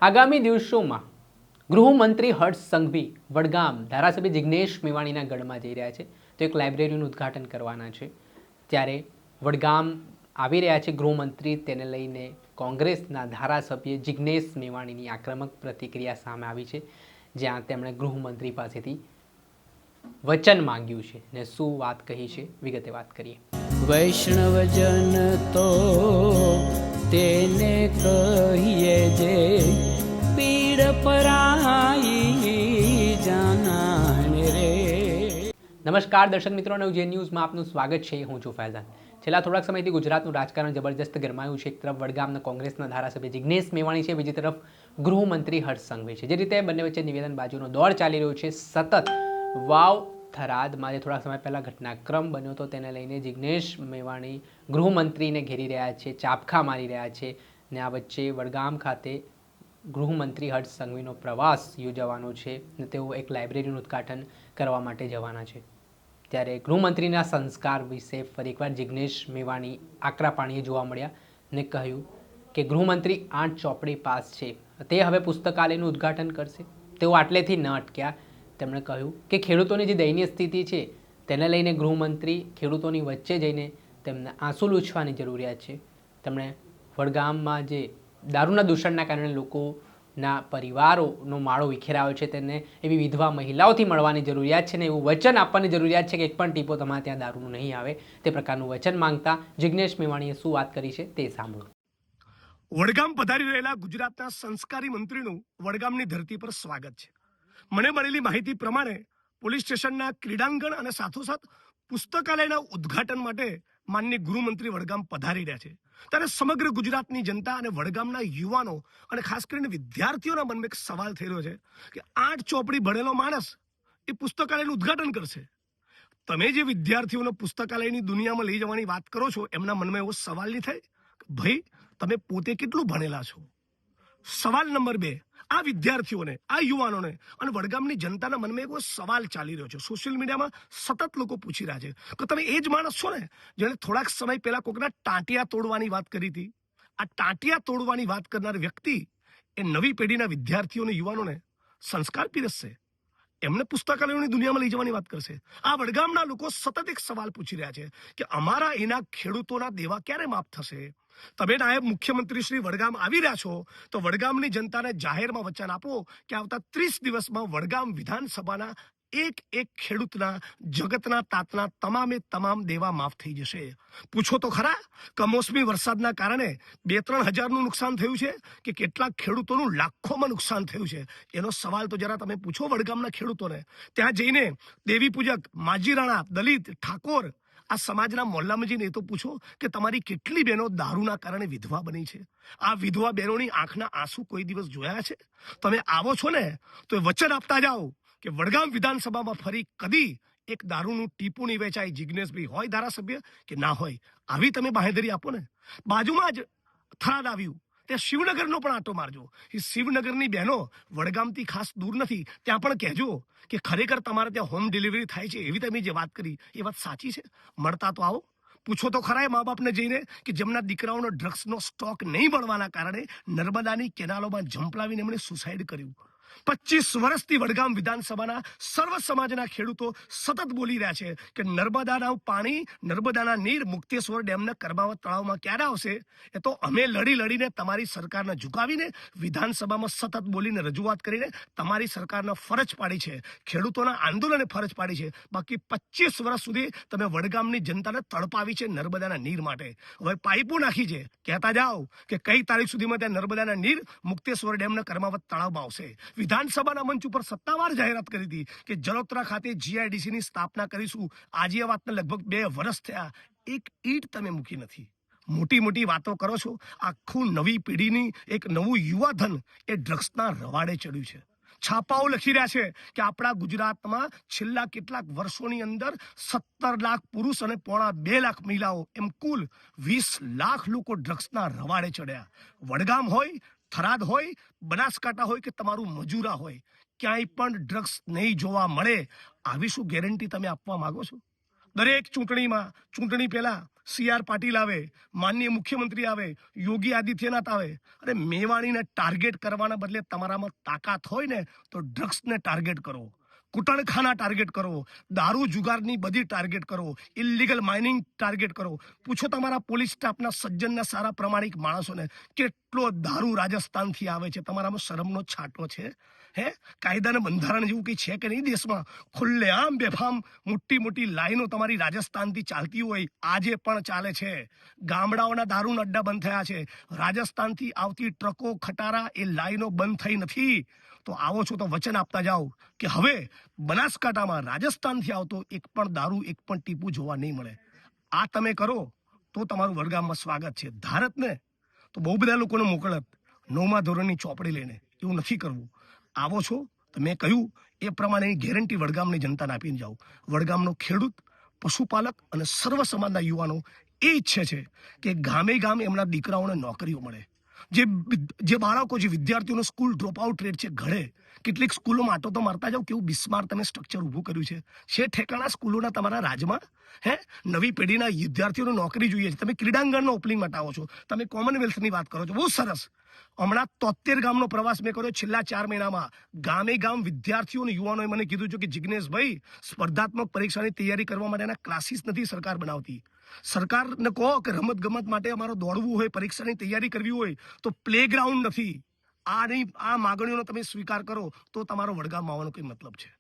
આગામી દિવસોમાં ગૃહમંત્રી હર્ષ સંઘવી વડગામ ધારાસભ્ય જિગ્નેશ મેવાણીના ગઢમાં જઈ રહ્યા છે તો એક લાઇબ્રેરીનું ઉદ્ઘાટન કરવાના છે। ત્યારે વડગામ આવી રહ્યા છે ગૃહમંત્રી, તેને લઈને કોંગ્રેસના ધારાસભ્ય જિગ્નેશ મેવાણીની આક્રમક પ્રતિક્રિયા સામે આવી છે, જ્યાં તેમણે ગૃહમંત્રી પાસેથી વચન માંગ્યું છે ને શું વાત કહી છે, વિગતે વાત કરીએ। વૈષ્ણવજન તો તેને કહીએ જે પીડ પરાઈ જાનાને રે। નમસ્કાર દર્શક મિત્રો, નવજે ન્યૂઝમાં આપનું સ્વાગત છે। હું છું ફૈઝાન। છેલ્લા થોડાક સમયથી ગુજરાતનું રાજકારણ જબરજસ્ત ગરમાયું છે। એક તરફ વડગામના કોંગ્રેસના ધારાસભ્ય જિગ્નેશ મેવાણી છે, બીજી તરફ ગૃહમંત્રી હર્ષ સંઘવી છે। જે રીતે બંને વચ્ચે નિવેદનબાજીનો દોર ચાલી રહ્યો છે સતત। વાવ થરાદમાં જે થોડા સમય પહેલાં ઘટનાક્રમ બન્યો હતો, તેને લઈને જિગ્નેશ મેવાણી ગૃહમંત્રીને ઘેરી રહ્યા છે, ચાપખા મારી રહ્યા છે ને આ વચ્ચે વડગામ ખાતે ગૃહમંત્રી હર્ષ સંઘવીનો પ્રવાસ યોજવાનો છે ને તેઓ એક લાઇબ્રેરીનું ઉદ્ઘાટન કરવા માટે જવાના છે। ત્યારે ગૃહમંત્રીના સંસ્કાર વિશે ફરી એકવાર જિગ્નેશ મેવાણી આકરા પાણીએ જોવા મળ્યા ને કહ્યું કે ગૃહમંત્રી 8 ચોપડી પાસ છે, તે હવે પુસ્તકાલયનું ઉદ્ઘાટન કરશે। તેઓ આટલેથી ન અટક્યા, તેમણે કહ્યું કે ખેડૂતોની જે દયનીય સ્થિતિ છે તેને લઈને ગૃહમંત્રી ખેડૂતોની વચ્ચે જઈને તેમને આંસુ લૂછવાની જરૂરિયાત છે। તેમણે વડગામમાં જે દારૂના દૂષણના કારણે લોકોના પરિવારોનો માળો વિખેરાયો છે, તેને એવી વિધવા મહિલાઓથી મળવાની જરૂરિયાત છે ને એવું વચન આપવાની જરૂરિયાત છે કે એક પણ ટીપો તમારે ત્યાં દારૂનું નહીં આવે, તે પ્રકારનું વચન માંગતા જિગ્નેશ મેવાણીએ શું વાત કરી છે તે સાંભળો। વડગામ પધારી રહેલા ગુજરાતના સંસ્કારી મંત્રીનું વડગામની ધરતી પર સ્વાગત છે। મને મળેલી માહિતી પ્રમાણે પોલીસ સ્ટેશનના ક્રીડાંગણ અને સાથોસાથ પુસ્તકાલયના ઉદ્ઘાટન માટે માનનીય ગૃહમંત્રી વડગામ પધારી રહ્યા છે। ત્યારે સમગ્ર ગુજરાતની જનતા અને વડગામના યુવાનો અને ખાસ કરીને વિદ્યાર્થીઓના મનમાં એક સવાલ થઈ રહ્યો છે કે 8 ચોપડી ભણેલો માણસ એ પુસ્તકાલયનું ઉદ્ઘાટન કરશે। તમે જે વિદ્યાર્થીઓને પુસ્તકાલયની દુનિયામાં લઈ જવાની વાત કરો છો, એમના મનમાં એવો સવાલ નહીં થાય કે ભાઈ તમે પોતે કેટલું ભણેલા છો? સવાલ નંબર 2, આ વિદ્યાર્થીઓને, આ યુવાનોને અને વડગામની જનતાના મનમાં એવો સવાલ ચાલી રહ્યો છે, સોશિયલ મીડિયામાં સતત લોકો પૂછી રહ્યા છે કે તમે એ જ માણસ છો ને જેણે થોડાક સમય પહેલા કોકના ટાંટિયા તોડવાની વાત કરી હતી? આ ટાંટિયા તોડવાની વાત કરનાર વ્યક્તિ એ નવી પેઢીના વિદ્યાર્થીઓને, યુવાનોને સંસ્કાર પીરસશે, એમને પુસ્તકાલયોની દુનિયામાં લઈ જવાની વાત કરશે। આ વડગામના લોકો સતત એક સવાલ પૂછી રહ્યા છે કે અમારા એના ખેડૂતોના દેવા ક્યારે માફ થશે? તમે નાયબ મુખ્યમંત્રી શ્રી વડગામ આવી રહ્યા છો તો વડગામની જનતાને જાહેરમાં વચન આપો કે આવતા 30 દિવસમાં વડગામ વિધાનસભાના એક ખેડૂતના, જગતના તાતના તમામ દેવા માફ થઈ જશે। પૂછો તો ખરા, કમોસમી વરસાદના કારણે 2-3 હજારનું નુકસાન થયું છે કે કેટલાક ખેડૂતોનું લાખોમાં નુકસાન થયું છે? એનો સવાલ તો જરા તમે પૂછો વડગામના ખેડૂતોને। ત્યાં જઈને દેવી પૂજક, માજી રાણા, દલિત, ઠાકોર, આ સમાજના મોહલ્લામાં જઈને એ તો પૂછો કે તમારી કેટલી બહેનો દારૂના કારણે વિધવા બની છે? આ વિધવા બહેનોની આંખના આંસુ કોઈ દિવસ જોયા છે? તમે આવો છો ને તો એ વચન આપતા જાઓ કે વડગામ વિધાનસભામાં ફરી કદી એક દારૂનું ટીપું નહીં વેચાય। જિગ્નેશભાઈ હોય ધારાસભ્ય કે ના હોય, આવી તમે બાંહેધરી આપો ને। બાજુમાં જ થરાદ આવ્યું, ત્યાં શિવનગરનો પણ આંટો મારજો। એ શિવનગરની બહેનો વડગામથી ખાસ દૂર નથી, ત્યાં પણ કહેજો કે ખરેખર તમારે ત્યાં હોમ ડિલિવરી થાય છે, એવી તમે જે વાત કરી એ વાત સાચી છે? મળતા તો આવો, પૂછો તો ખરા એ મા બાપને જઈને કે જેમના દીકરાઓનો ડ્રગ્સનો સ્ટોક નહીં મળવાના કારણે નર્મદાની કેનાલોમાં ઝંપલાવીને એમણે સુસાઇડ કર્યું। 25 વર્ષથી વડગામ વિધાનસભાના સર્વ સમાજના ખેડૂતો સતત બોલી રહ્યા છે કે નર્મદાના પાણી, નર્મદાના નીર મુક્તેશ્વર ડેમના કર્માવત તળાવમાં ક્યારે આવશે? એ તો અમે લડીને તમારી સરકારને ઝુકાવીને વિધાનસભામાં સતત બોલીને રજૂઆત કરીને તમારી સરકારને ફરજ પાડી છે, ખેડૂતોના આંદોલને ફરજ પાડી છે। બાકી 25 વર્ષ સુધી તમે વડગામની જનતાને તડપાવી છે નર્મદાના નીર માટે। હવે પાઇપો નાખી છે, કહેતા જાઓ કે કઈ તારીખ સુધીમાં ત્યાં નર્મદાના નીર મુક્તેશ્વર ડેમના કર્માવત તળાવમાં આવશે। વિધાનસભાના મંચ ઉપર સત્તાવાર જાહેરાત કરી હતી કે જલોત્રા ખાતે જીઆઈડીસીની સ્થાપના કરીશું। આજે આ વાતને લગભગ 2 વર્ષ થયા, એક ઈંટ તમે મૂકી નથી। મોટી વાતો કરો છો। આખું નવી પેઢીની એક નવું યુવાધન એ ડ્રગ્સના રવાડે ચડ્યું છે। છાપાઓ લખી રહ્યા છે કે આપણા ગુજરાતમાં છેલ્લા કેટલાક વર્ષોની અંદર 17 લાખ પુરુષ અને 2.5 લાખ મહિલાઓ, એમ કુલ 20 લાખ લોકો ડ્રગ્સના રવાડે ચડ્યા। વડગામ હોય, થરાદ હોય, બનાસકાંઠા હોય કે તમારું મજૂરા હોય, ક્યાંય પણ ડ્રગ્સ નહીં જોવા મળે, આવી શું ગેરંટી તમે આપવા માંગો છો? દરેક ચૂંટણી પહેલા CR પાટીલ આવે, માનનીય મુખ્યમંત્રી આવે, યોગી આદિત્યનાથ આવે, અને મેવાણીને ટાર્ગેટ કરવાના બદલે તમારામાં તાકાત હોય ને તો ડ્રગ્સને ટાર્ગેટ કરો, કુટણખાના ટાર્ગેટ કરો, દારૂ જુગારની બધી ટાર્ગેટ કરો, ઇલીગલ માઇનિંગ ટાર્ગેટ કરો. પૂછો તમારા પોલીસ સ્ટાફના સજ્જનના સારા પ્રમાણિક માણસોને કેટલો દારૂ રાજસ્થાનથી આવે છે. તમારામાં શરમનો છાંટો છે? કાયદાને બંધારણ જેવું કંઈ છે કે નહીં દેશમાં? ખુલ્લેઆમ બેફામ મોટી લાઈનો તમારી રાજસ્થાનથી ચાલતી હોય, આજે પણ ચાલે છે. ગામડાઓના દારૂના અડ્ડા બંધ થયા છે. રાજસ્થાનથી આવતી ટ્રકો, ખટારા, એ લાઈનો બંધ થઈ નથી. તો આવો છો તો વચન આપતા જાઓ કે હવે બનાસકાંઠામાં રાજસ્થાનથી આવતો એક પણ દારૂ, એક પણ ટીપું જોવા નહીં મળે. આ તમે કરો તો તમારું વડગામમાં સ્વાગત છે. ધારત ને તો બહુ બધા લોકોને મોકલત 9મા ધોરણની ચોપડી લઈને. એવું નથી કરવું. આવો છો તો મેં કહ્યું એ પ્રમાણેની ગેરંટી વડગામની જનતાને આપીને જાઓ. વડગામનો ખેડૂત, પશુપાલક અને સર્વ સમાજના યુવાનો એ ઈચ્છે છે કે ગામે ગામ એમના દીકરાઓને નોકરીઓ મળે. જે બાળકો, જે વિદ્યાર્થીઓનો સ્કૂલ ડ્રોપ આઉટ રેટ છે ઘરે, કેટલીક સ્કૂલોમાં આટો તો મારતા જાઓ, કેવું બિસ્માર તમે સ્ટ્રક્ચર ઊભું કર્યું છે ઠેકાણા સ્કૂલોના તમારા રાજમાં? નવી પેઢીના વિદ્યાર્થીઓને નોકરી જોઈએ છે. તમે ક્રીડાંગણનો ઓપનિંગ માટે આવો છો, તમે કોમનવેલ્થની વાત કરો છો, બહુ સરસ. હમણાં 73 ગામનો પ્રવાસ મેં કર્યો છેલ્લા 4 મહિનામાં. ગામે ગામ વિદ્યાર્થીઓ અને યુવાનોએ મને કીધું છે કે જિગ્નેશભાઈ, સ્પર્ધાત્મક પરીક્ષાની તૈયારી કરવા માટેના ક્લાસીસ નથી સરકાર બનાવતી. સરકારને કહો કે રમત ગમત માટે અમારે દોડવું હોય, પરીક્ષાની તૈયારી કરવી હોય તો પ્લેગ્રાઉન્ડ નથી. આ માગણીઓનો તમે સ્વીકાર કરો તો તમારો વડગામ આવવાનો કંઈ મતલબ છે.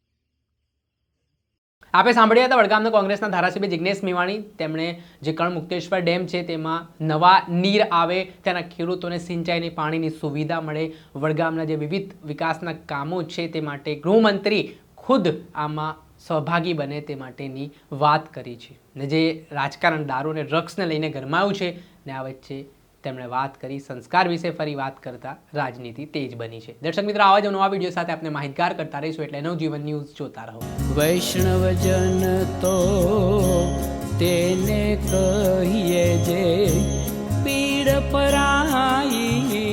આપે સાંભળ્યા હતા વડગામના કોંગ્રેસના ધારાસભ્ય જિગ્નેશ મેવાણી. તેમણે જે કણમુક્તેશ્વર ડેમ છે તેમાં નવા નીર આવે, તેના ખેડૂતોને સિંચાઈની પાણીની સુવિધા મળે, વડગામના જે વિવિધ વિકાસના કામો છે તે માટે ગૃહમંત્રી ખુદ આમાં સહભાગી બને તે માટેની વાત કરી છે. ને જે રાજકારણ દારૂ અને ડ્રગ્સને લઈને ગરમાયું છે ને આ વચ્ચે તેમણે વાત કરી સંસ્કાર વિશે ફરી વાત કરતા રાજનીતિ તેજ બની છે. દર્શક મિત્રો, આવા જ નવા વિડીયો સાથે આપણે માહિતગાર કરતા રહીશું, એટલે નવજીવન ન્યૂઝ જોતા રહો. વૈષ્ણવજન તો તેને કહીએ જે પીડ પરાઈ.